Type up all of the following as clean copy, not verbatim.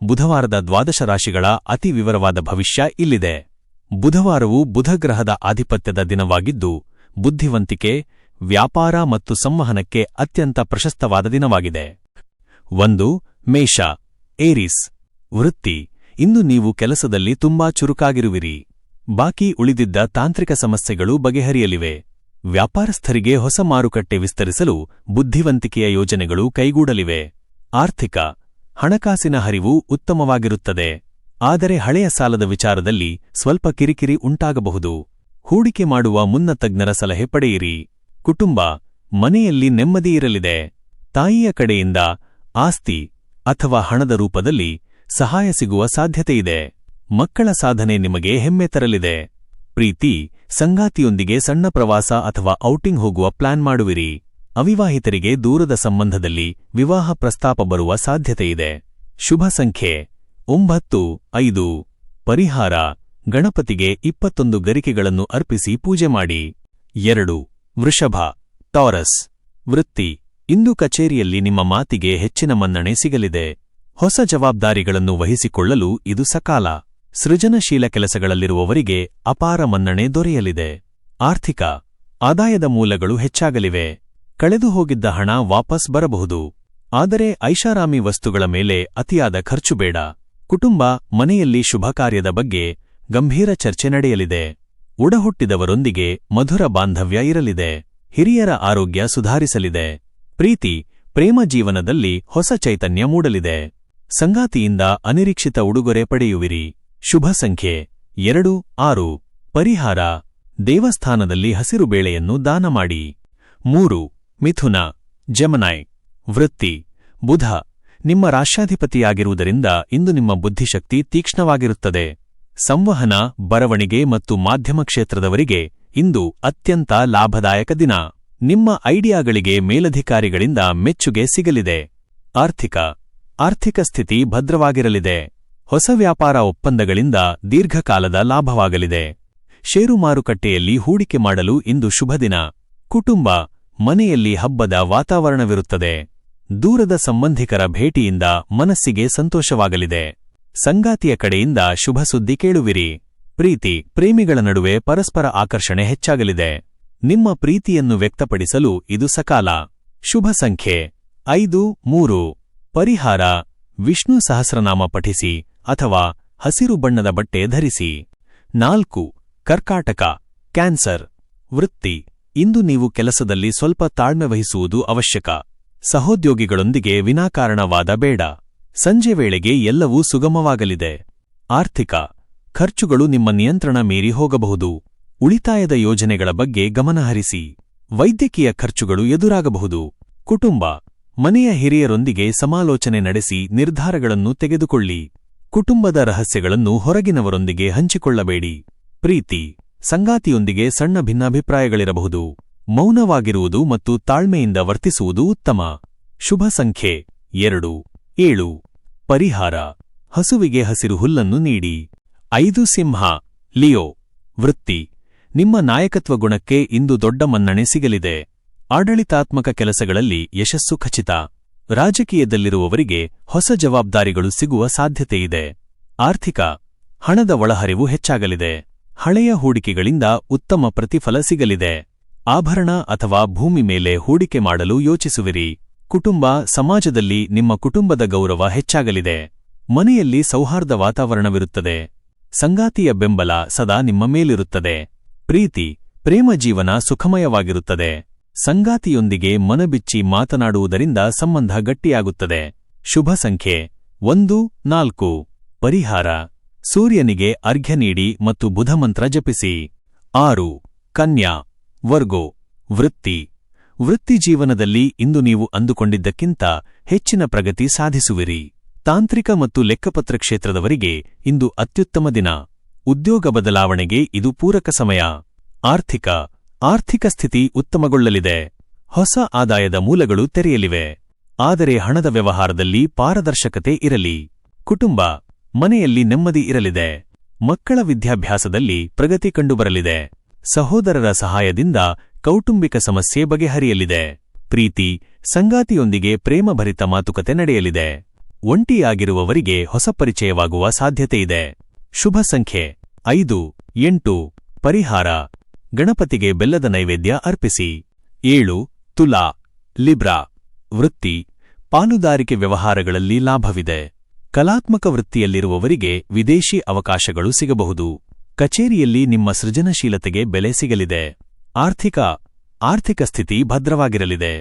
ಬುಧವಾರದ ದ್ವಾದಶ ರಾಶಿಗಳ ಅತಿ ವಿವರವಾದ ಭವಿಷ್ಯ ಇಲ್ಲಿದೆ. ಬುಧವಾರವು ಬುಧಗ್ರಹದ ಆಧಿಪತ್ಯದ ದಿನವಾಗಿದ್ದು, ಬುದ್ಧಿವಂತಿಕೆ, ವ್ಯಾಪಾರ ಮತ್ತು ಸಂವಹನಕ್ಕೆ ಅತ್ಯಂತ ಪ್ರಶಸ್ತವಾದ ದಿನವಾಗಿದೆ. 1. ಮೇಷ, ಏರಿಸ್. ವೃತ್ತಿ. ಇಂದು ನೀವು ಕೆಲಸದಲ್ಲಿ ತುಂಬಾ ಚುರುಕಾಗಿರುವಿರಿ. ಬಾಕಿ ಉಳಿದಿದ್ದ ತಾಂತ್ರಿಕ ಸಮಸ್ಯೆಗಳು ಬಗೆಹರಿಯಲಿವೆ. ವ್ಯಾಪಾರಸ್ಥರಿಗೆ ಹೊಸ ಮಾರುಕಟ್ಟೆ ವಿಸ್ತರಿಸಲು ಬುದ್ಧಿವಂತಿಕೆಯ ಯೋಜನೆಗಳು ಕೈಗೂಡಲಿವೆ. ಆರ್ಥಿಕ. ಹಣಕಾಸಿನ ಹರಿವು ಉತ್ತಮವಾಗಿರುತ್ತದೆ. ಆದರೆ ಹಳೆಯ ಸಾಲದ ವಿಚಾರದಲ್ಲಿ ಸ್ವಲ್ಪ ಕಿರಿಕಿರಿ ಉಂಟಾಗಬಹುದು. ಹೂಡಿಕೆ ಮಾಡುವ ಮುನ್ನ ತಜ್ಞರ ಸಲಹೆ ಪಡೆಯಿರಿ. ಕುಟುಂಬ. ಮನೆಯಲ್ಲಿ ನೆಮ್ಮದಿ ಇರಲಿದೆ. ತಾಯಿಯ ಕಡೆಯಿಂದ ಆಸ್ತಿ ಅಥವಾ ಹಣದ ರೂಪದಲ್ಲಿ ಸಹಾಯ ಸಿಗುವ ಸಾಧ್ಯತೆಯಿದೆ. ಮಕ್ಕಳ ಸಾಧನೆ ನಿಮಗೆ ಹೆಮ್ಮೆ ತರಲಿದೆ. ಪ್ರೀತಿ. ಸಂಗಾತಿಯೊಂದಿಗೆ ಸಣ್ಣ ಪ್ರವಾಸ ಅಥವಾ ಔಟಿಂಗ್ ಹೋಗುವ ಪ್ಲಾನ್ ಮಾಡುವಿರಿ. ಅವಿವಾಹಿತರಿಗೆ ದೂರದ ಸಂಬಂಧದಲ್ಲಿ ವಿವಾಹ ಪ್ರಸ್ತಾಪ ಬರುವ ಸಾಧ್ಯತೆಯಿದೆ. ಶುಭ ಸಂಖ್ಯೆ 9, 5. ಪರಿಹಾರ. ಗಣಪತಿಗೆ 21 ಗರಿಕೆಗಳನ್ನು ಅರ್ಪಿಸಿ ಪೂಜೆ ಮಾಡಿ. 2. ವೃಷಭ, ಟಾರಸ್. ವೃತ್ತಿ. ಇಂದು ಕಚೇರಿಯಲ್ಲಿ ನಿಮ್ಮ ಮಾತಿಗೆ ಹೆಚ್ಚಿನ ಮನ್ನಣೆ ಸಿಗಲಿದೆ. ಹೊಸ ಜವಾಬ್ದಾರಿಗಳನ್ನು ವಹಿಸಿಕೊಳ್ಳಲು ಇದು ಸಕಾಲ. ಸೃಜನಶೀಲ ಕೆಲಸಗಳಲ್ಲಿರುವವರಿಗೆ ಅಪಾರ ಮನ್ನಣೆ ದೊರೆಯಲಿದೆ. ಆರ್ಥಿಕ. ಆದಾಯದ ಮೂಲಗಳು ಹೆಚ್ಚಾಗಲಿವೆ. ಕಳೆದುಹೋಗಿದ್ದ ಹಣ ವಾಪಸ್ ಬರಬಹುದು. ಆದರೆ ಐಷಾರಾಮಿ ವಸ್ತುಗಳ ಮೇಲೆ ಅತಿಯಾದ ಖರ್ಚು ಬೇಡ. ಕುಟುಂಬ. ಮನೆಯಲ್ಲಿ ಶುಭ ಕಾರ್ಯದ ಬಗ್ಗೆ ಗಂಭೀರ ಚರ್ಚೆ ನಡೆಯಲಿದೆ. ಒಡಹುಟ್ಟಿದವರೊಂದಿಗೆ ಮಧುರ ಬಾಂಧವ್ಯ ಇರಲಿದೆ. ಹಿರಿಯರ ಆರೋಗ್ಯ ಸುಧಾರಿಸಲಿದೆ. ಪ್ರೀತಿ. ಪ್ರೇಮ ಜೀವನದಲ್ಲಿ ಹೊಸ ಚೈತನ್ಯ ಮೂಡಲಿದೆ. ಸಂಗಾತಿಯಿಂದ ಅನಿರೀಕ್ಷಿತ ಉಡುಗೊರೆ ಪಡೆಯುವಿರಿ. ಶುಭ ಸಂಖ್ಯೆ 2, 6. ಪರಿಹಾರ. ದೇವಸ್ಥಾನದಲ್ಲಿ ಹಸಿರು ಬೇಳೆಯನ್ನು ದಾನ ಮಾಡಿ. 3. ಮಿಥುನ, ಜೆಮಿನೈ. ವೃತ್ತಿ. ಬುಧ. ನಿಮ್ಮ ರಾಶ್ಯಾಧಿಪತಿಯಾಗಿರುವುದರಿಂದ ಇಂದು ನಿಮ್ಮ ಬುದ್ಧಿಶಕ್ತಿ ತೀಕ್ಷ್ಣವಾಗಿರುತ್ತದೆ. ಸಂವಹನ, ಬರವಣಿಗೆ ಮತ್ತು ಮಾಧ್ಯಮ ಕ್ಷೇತ್ರದವರಿಗೆ ಇಂದು ಅತ್ಯಂತ ಲಾಭದಾಯಕ ದಿನ. ನಿಮ್ಮ ಐಡಿಯಾಗಳಿಗೆ ಮೇಲಧಿಕಾರಿಗಳಿಂದ ಮೆಚ್ಚುಗೆ ಸಿಗಲಿದೆ. ಆರ್ಥಿಕ. ಆರ್ಥಿಕ ಸ್ಥಿತಿ ಭದ್ರವಾಗಿರಲಿದೆ. ಹೊಸ ವ್ಯಾಪಾರ ಒಪ್ಪಂದಗಳಿಂದ ದೀರ್ಘಕಾಲದ ಲಾಭವಾಗಲಿದೆ. ಷೇರು ಮಾರುಕಟ್ಟೆಯಲ್ಲಿ ಹೂಡಿಕೆ ಮಾಡಲು ಇಂದು ಶುಭದಿನ. ಕುಟುಂಬ. ಮನೆಯಲ್ಲಿ ಹಬ್ಬದ ವಾತಾವರಣವಿರುತ್ತದೆ. ದೂರದ ಸಂಬಂಧಿಕರ ಭೇಟಿಯಿಂದ ಮನಸ್ಸಿಗೆ ಸಂತೋಷವಾಗಲಿದೆ. ಸಂಗಾತಿಯ ಕಡೆಯಿಂದ ಶುಭ ಸುದ್ದಿ ಕೇಳುವಿರಿ. ಪ್ರೀತಿ. ಪ್ರೇಮಿಗಳ ನಡುವೆ ಪರಸ್ಪರ ಆಕರ್ಷಣೆ ಹೆಚ್ಚಾಗಲಿದೆ. ನಿಮ್ಮ ಪ್ರೀತಿಯನ್ನು ವ್ಯಕ್ತಪಡಿಸಲು ಇದು ಸಕಾಲ. ಶುಭ ಸಂಖ್ಯೆ 5, 3. ಪರಿಹಾರ. ವಿಷ್ಣು ಸಹಸ್ರನಾಮ ಪಠಿಸಿ ಅಥವಾ ಹಸಿರು ಬಣ್ಣದ ಬಟ್ಟೆ ಧರಿಸಿ. 4. ಕರ್ಕಾಟಕ, ಕ್ಯಾನ್ಸರ್. ವೃತ್ತಿ. ಇಂದು ನೀವು ಕೆಲಸದಲ್ಲಿ ಸ್ವಲ್ಪ ತಾಳ್ಮೆ ವಹಿಸುವುದು ಅವಶ್ಯಕ. ಸಹೋದ್ಯೋಗಿಗಳೊಂದಿಗೆ ವಿನಾಕಾರಣ ವಾದ ಬೇಡ. ಸಂಜೆ ವೇಳೆಗೆ ಎಲ್ಲವೂ ಸುಗಮವಾಗಲಿದೆ. ಆರ್ಥಿಕ. ಖರ್ಚುಗಳು ನಿಮ್ಮ ನಿಯಂತ್ರಣ ಮೀರಿ ಹೋಗಬಹುದು. ಉಳಿತಾಯದ ಯೋಜನೆಗಳ ಬಗ್ಗೆ ಗಮನಹರಿಸಿ. ವೈದ್ಯಕೀಯ ಖರ್ಚುಗಳು ಎದುರಾಗಬಹುದು. ಕುಟುಂಬ. ಮನೆಯ ಹಿರಿಯರೊಂದಿಗೆ ಸಮಾಲೋಚನೆ ನಡೆಸಿ ನಿರ್ಧಾರಗಳನ್ನು ತೆಗೆದುಕೊಳ್ಳಿ. ಕುಟುಂಬದ ರಹಸ್ಯಗಳನ್ನು ಹೊರಗಿನವರೊಂದಿಗೆ ಹಂಚಿಕೊಳ್ಳಬೇಡಿ. ಪ್ರೀತಿ. ಸಂಗಾತಿಯೊಂದಿಗೆ ಸಣ್ಣ ಭಿನ್ನಾಭಿಪ್ರಾಯಗಳಿರಬಹುದು. ಮೌನವಾಗಿರುವುದು ಮತ್ತು ತಾಳ್ಮೆಯಿಂದ ವರ್ತಿಸುವುದು ಉತ್ತಮ. ಶುಭ ಸಂಖ್ಯೆ 2, 7. ಪರಿಹಾರ. ಹಸುವಿಗೆ ಹಸಿರು ಹುಲ್ಲನ್ನು ನೀಡಿ. 5. ಸಿಂಹ, ಲಿಯೋ. ವೃತ್ತಿ. ನಿಮ್ಮ ನಾಯಕತ್ವ ಗುಣಕ್ಕೆ ಇಂದು ದೊಡ್ಡ ಮನ್ನಣೆ ಸಿಗಲಿದೆ. ಆಡಳಿತಾತ್ಮಕ ಕೆಲಸಗಳಲ್ಲಿ ಯಶಸ್ಸು ಖಚಿತ. ರಾಜಕೀಯದಲ್ಲಿರುವವರಿಗೆ ಹೊಸ ಜವಾಬ್ದಾರಿಗಳು ಸಿಗುವ ಸಾಧ್ಯತೆಯಿದೆ. ಆರ್ಥಿಕ. ಹಣದ ಒಳಹರಿವು ಹೆಚ್ಚಾಗಲಿದೆ. ಹಳೆಯ ಹೂಡಿಕೆಗಳಿಂದ ಉತ್ತಮ ಪ್ರತಿಫಲ ಸಿಗಲಿದೆ. ಆಭರಣ ಅಥವಾ ಭೂಮಿ ಮೇಲೆ ಹೂಡಿಕೆ ಮಾಡಲು ಯೋಚಿಸುವಿರಿ. ಕುಟುಂಬ. ಸಮಾಜದಲ್ಲಿ ನಿಮ್ಮ ಕುಟುಂಬದ ಗೌರವ ಹೆಚ್ಚಾಗಲಿದೆ. ಮನೆಯಲ್ಲಿ ಸೌಹಾರ್ದ ವಾತಾವರಣವಿರುತ್ತದೆ. ಸಂಗಾತಿಯ ಬೆಂಬಲ ಸದಾ ನಿಮ್ಮ ಮೇಲಿರುತ್ತದೆ. ಪ್ರೀತಿ. ಪ್ರೇಮ ಜೀವನ ಸುಖಮಯವಾಗಿರುತ್ತದೆ. ಸಂಗಾತಿಯೊಂದಿಗೆ ಮನಬಿಚ್ಚಿ ಮಾತನಾಡುವುದರಿಂದ ಸಂಬಂಧ ಗಟ್ಟಿಯಾಗುತ್ತದೆ. ಶುಭ ಸಂಖ್ಯೆ 1, 4. ಪರಿಹಾರ. ಸೂರ್ಯನಿಗೆ ಅರ್ಘ್ಯ ನೀಡಿ ಮತ್ತು ಬುಧಮಂತ್ರ ಜಪಿಸಿ. 6. ಕನ್ಯಾ, ವರ್ಗೋ. ವೃತ್ತಿ. ವೃತ್ತಿಜೀವನದಲ್ಲಿ ಇಂದು ನೀವು ಅಂದುಕೊಂಡಿದ್ದಕ್ಕಿಂತ ಹೆಚ್ಚಿನ ಪ್ರಗತಿ ಸಾಧಿಸುವಿರಿ. ತಾಂತ್ರಿಕ ಮತ್ತು ಲೆಕ್ಕಪತ್ರ ಕ್ಷೇತ್ರದವರಿಗೆ ಇಂದು ಅತ್ಯುತ್ತಮ ದಿನ. ಉದ್ಯೋಗ ಬದಲಾವಣೆಗೆ ಇದು ಪೂರಕ ಸಮಯ. ಆರ್ಥಿಕ. ಆರ್ಥಿಕ ಸ್ಥಿತಿ ಉತ್ತಮಗೊಳ್ಳಲಿದೆ. ಹೊಸ ಆದಾಯದ ಮೂಲಗಳು ತೆರೆಯಲಿವೆ. ಆದರೆ ಹಣದ ವ್ಯವಹಾರದಲ್ಲಿ ಪಾರದರ್ಶಕತೆ ಇರಲಿ. ಕುಟುಂಬ. ಮನೆಯಲ್ಲಿ ನೆಮ್ಮದಿ ಇರಲಿದೆ. ಮಕ್ಕಳ ವಿದ್ಯಾಭ್ಯಾಸದಲ್ಲಿ ಪ್ರಗತಿ ಕಂಡುಬರಲಿದೆ. ಸಹೋದರರ ಸಹಾಯದಿಂದ ಕೌಟುಂಬಿಕ ಸಮಸ್ಯೆ ಬಗೆಹರಿಯಲಿದೆ. ಪ್ರೀತಿ. ಸಂಗಾತಿಯೊಂದಿಗೆ ಪ್ರೇಮಭರಿತ ಮಾತುಕತೆ ನಡೆಯಲಿದೆ. ಒಂಟಿಯಾಗಿರುವವರಿಗೆ ಹೊಸ ಪರಿಚಯವಾಗುವ ಸಾಧ್ಯತೆಯಿದೆ. ಶುಭ ಸಂಖ್ಯೆ 5, 8. ಪರಿಹಾರ: ಗಣಪತಿಗೆ ಬೆಲ್ಲದ ನೈವೇದ್ಯ ಅರ್ಪಿಸಿ. 7. ತುಲಾ, ಲಿಬ್ರಾ. ವೃತ್ತಿ: ಪಾಲುದಾರಿಕೆ ವ್ಯವಹಾರಗಳಲ್ಲಿ ಲಾಭವಿದೆ. ಕಲಾತ್ಮಕ ವೃತ್ತಿಯಲ್ಲಿರುವವರಿಗೆ ವಿದೇಶಿ ಅವಕಾಶಗಳು ಸಿಗಬಹುದು. ಕಚೇರಿಯಲ್ಲಿ ನಿಮ್ಮ ಸೃಜನಶೀಲತೆಗೆ ಬೆಲೆ ಸಿಗಲಿದೆ. ಆರ್ಥಿಕ ಸ್ಥಿತಿ ಭದ್ರವಾಗಿರಲಿದೆ.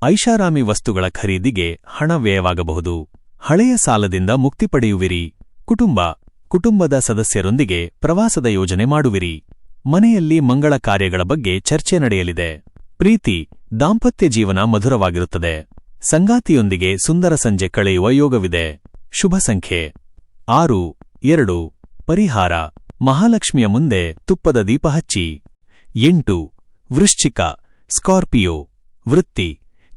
ಐಷಾರಾಮಿ ವಸ್ತುಗಳ ಖರೀದಿಗೆ ಹಣ ವ್ಯಯವಾಗಬಹುದು. ಹಳೆಯ ಸಾಲದಿಂದ ಮುಕ್ತಿ ಪಡೆಯುವಿರಿ. ಕುಟುಂಬದ ಸದಸ್ಯರೊಂದಿಗೆ ಪ್ರವಾಸದ ಯೋಜನೆ ಮಾಡುವಿರಿ. ಮನೆಯಲ್ಲಿ ಮಂಗಳ ಕಾರ್ಯಗಳ ಬಗ್ಗೆ ಚರ್ಚೆ ನಡೆಯಲಿದೆ. ಪ್ರೀತಿ: ದಾಂಪತ್ಯ ಜೀವನ ಮಧುರವಾಗಿರುತ್ತದೆ. ಸಂಗಾತಿಯೊಂದಿಗೆ ಸುಂದರ ಸಂಜೆ ಕಳೆಯುವ ಯೋಗವಿದೆ. ಶುಭ ಸಂಖ್ಯೆ 6, 2. ಪರಿಹಾರ: ಮಹಾಲಕ್ಷ್ಮಿಯ ಮುಂದೆ ತುಪ್ಪದ ದೀಪ ಹಚ್ಚಿ. 8. ವೃಶ್ಚಿಕ, ಸ್ಕಾರ್ಪಿಯೋ. ವೃತ್ತಿ: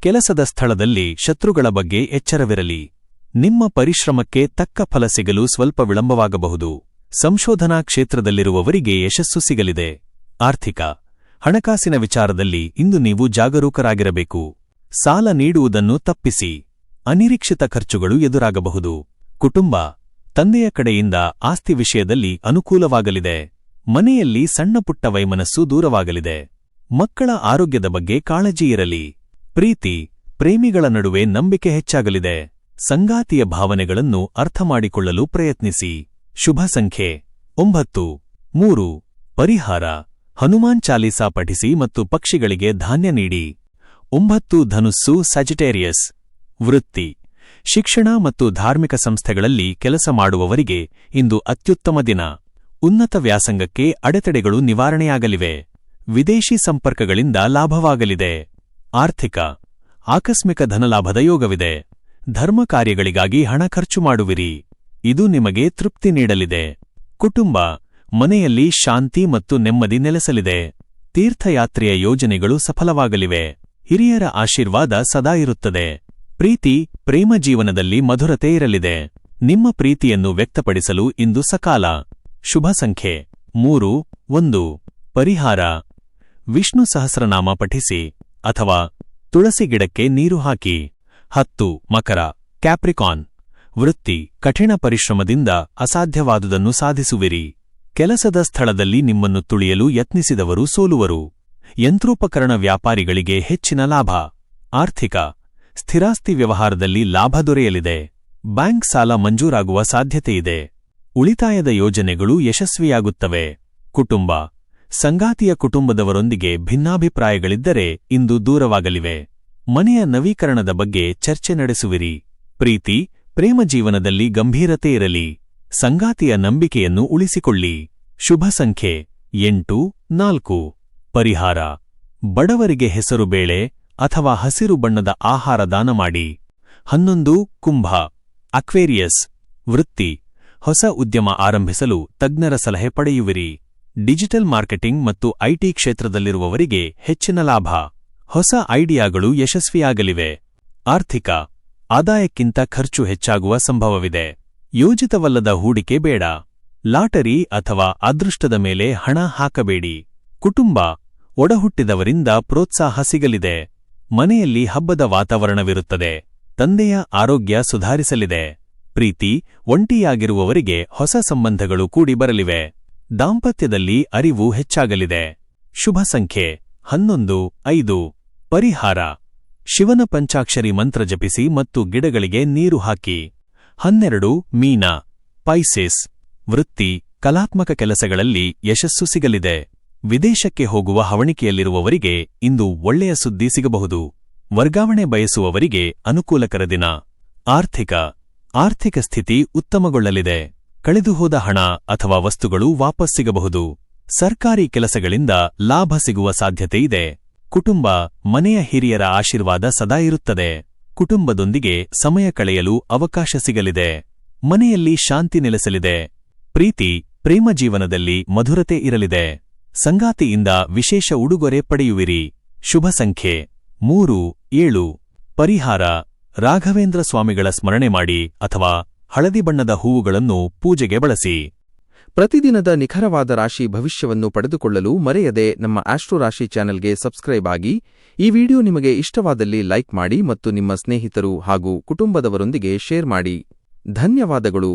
ಕೆಲಸದ ಸ್ಥಳದಲ್ಲಿ ಶತ್ರುಗಳ ಬಗ್ಗೆ ಎಚ್ಚರವಿರಲಿ. ನಿಮ್ಮ ಪರಿಶ್ರಮಕ್ಕೆ ತಕ್ಕ ಫಲ ಸಿಗಲು ಸ್ವಲ್ಪ ವಿಳಂಬವಾಗಬಹುದು. ಸಂಶೋಧನಾ ಕ್ಷೇತ್ರದಲ್ಲಿರುವವರಿಗೆ ಯಶಸ್ಸು ಸಿಗಲಿದೆ. ಹಣಕಾಸಿನ ವಿಚಾರದಲ್ಲಿ ಇಂದು ನೀವು ಜಾಗರೂಕರಾಗಿರಬೇಕು. ಸಾಲ ನೀಡುವುದನ್ನು ತಪ್ಪಿಸಿ. ಅನಿರೀಕ್ಷಿತ ಖರ್ಚುಗಳು ಎದುರಾಗಬಹುದು. ಕುಟುಂಬ: ತಂದೆಯ ಕಡೆಯಿಂದ ಆಸ್ತಿ ವಿಷಯದಲ್ಲಿ ಅನುಕೂಲವಾಗಲಿದೆ. ಮನೆಯಲ್ಲಿ ಸಣ್ಣಪುಟ್ಟ ವೈಮನಸ್ಸು ದೂರವಾಗಲಿದೆ. ಮಕ್ಕಳ ಆರೋಗ್ಯದ ಬಗ್ಗೆ ಕಾಳಜಿ ಇರಲಿ. ಪ್ರೀತಿ: ಪ್ರೇಮಿಗಳ ನಡುವೆ ನಂಬಿಕೆ ಹೆಚ್ಚಾಗಲಿದೆ. ಸಂಗಾತಿಯ ಭಾವನೆಗಳನ್ನು ಅರ್ಥಮಾಡಿಕೊಳ್ಳಲು ಪ್ರಯತ್ನಿಸಿ. ಶುಭ ಸಂಖ್ಯೆ 9, 3. ಪರಿಹಾರ: ಹನುಮಾನ್ ಚಾಲೀಸಾ ಪಠಿಸಿ ಮತ್ತು ಪಕ್ಷಿಗಳಿಗೆ ಧಾನ್ಯ ನೀಡಿ. 9. ಧನುಸ್ಸು, ಸ್ಯಾಜಿಟೇರಿಯಸ್. ವೃತ್ತಿ: ಶಿಕ್ಷಣ ಮತ್ತು ಧಾರ್ಮಿಕ ಸಂಸ್ಥೆಗಳಲ್ಲಿ ಕೆಲಸ ಮಾಡುವವರಿಗೆ ಇಂದು ಅತ್ಯುತ್ತಮ ದಿನ. ಉನ್ನತ ವ್ಯಾಸಂಗಕ್ಕೆ ಅಡೆತಡೆಗಳು ನಿವಾರಣೆಯಾಗಲಿವೆ. ವಿದೇಶಿ ಸಂಪರ್ಕಗಳಿಂದ ಲಾಭವಾಗಲಿದೆ. ಆಕಸ್ಮಿಕ ಧನಲಾಭದ ಯೋಗವಿದೆ. ಧರ್ಮ ಕಾರ್ಯಗಳಿಗಾಗಿ ಹಣ ಖರ್ಚು ಮಾಡುವಿರಿ. ಇದು ನಿಮಗೆ ತೃಪ್ತಿ ನೀಡಲಿದೆ. ಕುಟುಂಬ: ಮನೆಯಲ್ಲಿ ಶಾಂತಿ ಮತ್ತು ನೆಮ್ಮದಿ ನೆಲೆಸಲಿದೆ. ತೀರ್ಥಯಾತ್ರೆಯ ಯೋಜನೆಗಳು ಸಫಲವಾಗಲಿವೆ. ಹಿರಿಯರ ಆಶೀರ್ವಾದ ಸದಾ ಇರುತ್ತದೆ. ಪ್ರೀತಿ: ಪ್ರೇಮ ಜೀವನದಲ್ಲಿ ಮಧುರತೆ ಇರಲಿದೆ. ನಿಮ್ಮ ಪ್ರೀತಿಯನ್ನು ವ್ಯಕ್ತಪಡಿಸಲು ಇಂದು ಸಕಾಲ. ಶುಭ ಸಂಖ್ಯೆ 3, 1. ಪರಿಹಾರ: ವಿಷ್ಣು ಸಹಸ್ರನಾಮ ಪಠಿಸಿ ಅಥವಾ ತುಳಸಿ ಗಿಡಕ್ಕೆ ನೀರು ಹಾಕಿ. 10. ಮಕರ, ಕ್ಯಾಪ್ರಿಕಾನ್. ವೃತ್ತಿ: ಕಠಿಣ ಪರಿಶ್ರಮದಿಂದ ಅಸಾಧ್ಯವಾದುದನ್ನು ಸಾಧಿಸುವಿರಿ. ಕೆಲಸದ ಸ್ಥಳದಲ್ಲಿ ನಿಮ್ಮನ್ನು ತುಳಿಯಲು ಯತ್ನಿಸಿದವರು ಸೋಲುವರು. ಯಂತ್ರೋಪಕರಣ ವ್ಯಾಪಾರಿಗಳಿಗೆ ಹೆಚ್ಚಿನ ಲಾಭ. ಸ್ಥಿರಾಸ್ತಿ ವ್ಯವಹಾರದಲ್ಲಿ ಲಾಭ ದೊರೆಯಲಿದೆ. ಬ್ಯಾಂಕ್ ಸಾಲ ಮಂಜೂರಾಗುವ ಸಾಧ್ಯತೆಯಿದೆ. ಉಳಿತಾಯದ ಯೋಜನೆಗಳು ಯಶಸ್ವಿಯಾಗುತ್ತವೆ. ಕುಟುಂಬ: ಸಂಗಾತಿಯ ಕುಟುಂಬದವರೊಂದಿಗೆ ಭಿನ್ನಾಭಿಪ್ರಾಯಗಳಿದ್ದರೆ ಇಂದು ದೂರವಾಗಲಿವೆ. ಮನೆಯ ನವೀಕರಣದ ಬಗ್ಗೆ ಚರ್ಚೆ ನಡೆಸುವಿರಿ. ಪ್ರೀತಿ: ಪ್ರೇಮ ಜೀವನದಲ್ಲಿ ಗಂಭೀರತೆ ಇರಲಿ. ಸಂಗಾತಿಯ ನಂಬಿಕೆಯನ್ನು ಉಳಿಸಿಕೊಳ್ಳಿ. ಶುಭ ಸಂಖ್ಯೆ 8, 4. ಪರಿಹಾರ: ಬಡವರಿಗೆ ಹೆಸರು ಬೇಳೆ ಅಥವಾ ಹಸಿರು ಬಣ್ಣದ ಆಹಾರ ದಾನ ಮಾಡಿ. 11. ಕುಂಭ, ಅಕ್ವೇರಿಯಸ್. ವೃತ್ತಿ: ಹೊಸ ಉದ್ಯಮ ಆರಂಭಿಸಲು ತಜ್ಞರ ಸಲಹೆ ಪಡೆಯುವಿರಿ. ಡಿಜಿಟಲ್ ಮಾರ್ಕೆಟಿಂಗ್ ಮತ್ತು ಐಟಿ ಕ್ಷೇತ್ರದಲ್ಲಿರುವವರಿಗೆ ಹೆಚ್ಚಿನ ಲಾಭ. ಹೊಸ ಐಡಿಯಾಗಳು ಯಶಸ್ವಿಯಾಗಲಿವೆ. ಆದಾಯಕ್ಕಿಂತ ಖರ್ಚು ಹೆಚ್ಚಾಗುವ ಸಂಭವವಿದೆ. ಯೋಜಿತವಲ್ಲದ ಹೂಡಿಕೆ ಬೇಡ. ಲಾಟರಿ ಅಥವಾ ಅದೃಷ್ಟದ ಮೇಲೆ ಹಣ ಹಾಕಬೇಡಿ. ಕುಟುಂಬ: ಒಡಹುಟ್ಟಿದವರಿಂದ ಪ್ರೋತ್ಸಾಹ ಸಿಗಲಿದೆ. ಮನೆಯಲ್ಲಿ ಹಬ್ಬದ ವಾತಾವರಣವಿರುತ್ತದೆ. ತಂದೆಯ ಆರೋಗ್ಯ ಸುಧಾರಿಸಲಿದೆ. ಪ್ರೀತಿ: ಒಂಟಿಯಾಗಿರುವವರಿಗೆ ಹೊಸ ಸಂಬಂಧಗಳು ಕೂಡಿ ಬರಲಿವೆ. ದಾಂಪತ್ಯದಲ್ಲಿ ಅರಿವು ಹೆಚ್ಚಾಗಲಿದೆ. ಶುಭ ಸಂಖ್ಯೆ 11, 5. ಪರಿಹಾರ: ಶಿವನ ಪಂಚಾಕ್ಷರಿ ಮಂತ್ರ ಜಪಿಸಿ ಮತ್ತು ಗಿಡಗಳಿಗೆ ನೀರು ಹಾಕಿ. 12. ಮೀನ, ಪೈಸೆಸ್. ವೃತ್ತಿ: ಕಲಾತ್ಮಕ ಕೆಲಸಗಳಲ್ಲಿ ಯಶಸ್ಸು ಸಿಗಲಿದೆ. ವಿದೇಶಕ್ಕೆ ಹೋಗುವ ಹವಣಿಕೆಯಲ್ಲಿರುವವರಿಗೆ ಇಂದು ಒಳ್ಳೆಯ ಸುದ್ದಿ ಸಿಗಬಹುದು. ವರ್ಗಾವಣೆ ಬಯಸುವವರಿಗೆ ಅನುಕೂಲಕರ ದಿನ. ಆರ್ಥಿಕ ಸ್ಥಿತಿ ಉತ್ತಮಗೊಳ್ಳಲಿದೆ. ಕಳೆದುಹೋದ ಹಣ ಅಥವಾ ವಸ್ತುಗಳು ವಾಪಸ್ ಸಿಗಬಹುದು. ಸರ್ಕಾರಿ ಕೆಲಸಗಳಿಂದ ಲಾಭ ಸಿಗುವ ಸಾಧ್ಯತೆಯಿದೆ. ಕುಟುಂಬ: ಮನೆಯ ಹಿರಿಯರ ಆಶೀರ್ವಾದ ಸದಾ ಇರುತ್ತದೆ. ಕುಟುಂಬದೊಂದಿಗೆ ಸಮಯ ಕಳೆಯಲು ಅವಕಾಶ ಸಿಗಲಿದೆ. ಮನೆಯಲ್ಲಿ ಶಾಂತಿ ನೆಲೆಸಲಿದೆ. ಪ್ರೀತಿ: ಪ್ರೇಮ ಜೀವನದಲ್ಲಿ ಮಧುರತೆ ಇರಲಿದೆ. ಸಂಗಾತಿಯಿಂದ ವಿಶೇಷ ಉಡುಗೊರೆ ಪಡೆಯುವಿರಿ. ಶುಭ ಸಂಖ್ಯೆ 3, 7. ಪರಿಹಾರ: ರಾಘವೇಂದ್ರ ಸ್ವಾಮಿಗಳ ಸ್ಮರಣೆ ಮಾಡಿ ಅಥವಾ ಹಳದಿ ಬಣ್ಣದ ಹೂವುಗಳನ್ನು ಪೂಜೆಗೆ ಬಳಸಿ. ಪ್ರತಿದಿನದ ನಿಖರವಾದ ರಾಶಿ ಭವಿಷ್ಯವನ್ನು ಪಡೆದುಕೊಳ್ಳಲು ಮರೆಯದೆ ನಮ್ಮ ಆಸ್ಟ್ರೋ ರಾಶಿ ಚಾನೆಲ್ಗೆ ಸಬ್ಸ್ಕ್ರೈಬ್ ಆಗಿ. ಈ ವಿಡಿಯೋ ನಿಮಗೆ ಇಷ್ಟವಾದಲ್ಲಿ ಲೈಕ್ ಮಾಡಿ ಮತ್ತು ನಿಮ್ಮ ಸ್ನೇಹಿತರು ಹಾಗೂ ಕುಟುಂಬದವರೊಂದಿಗೆ ಶೇರ್ ಮಾಡಿ. ಧನ್ಯವಾದಗಳು.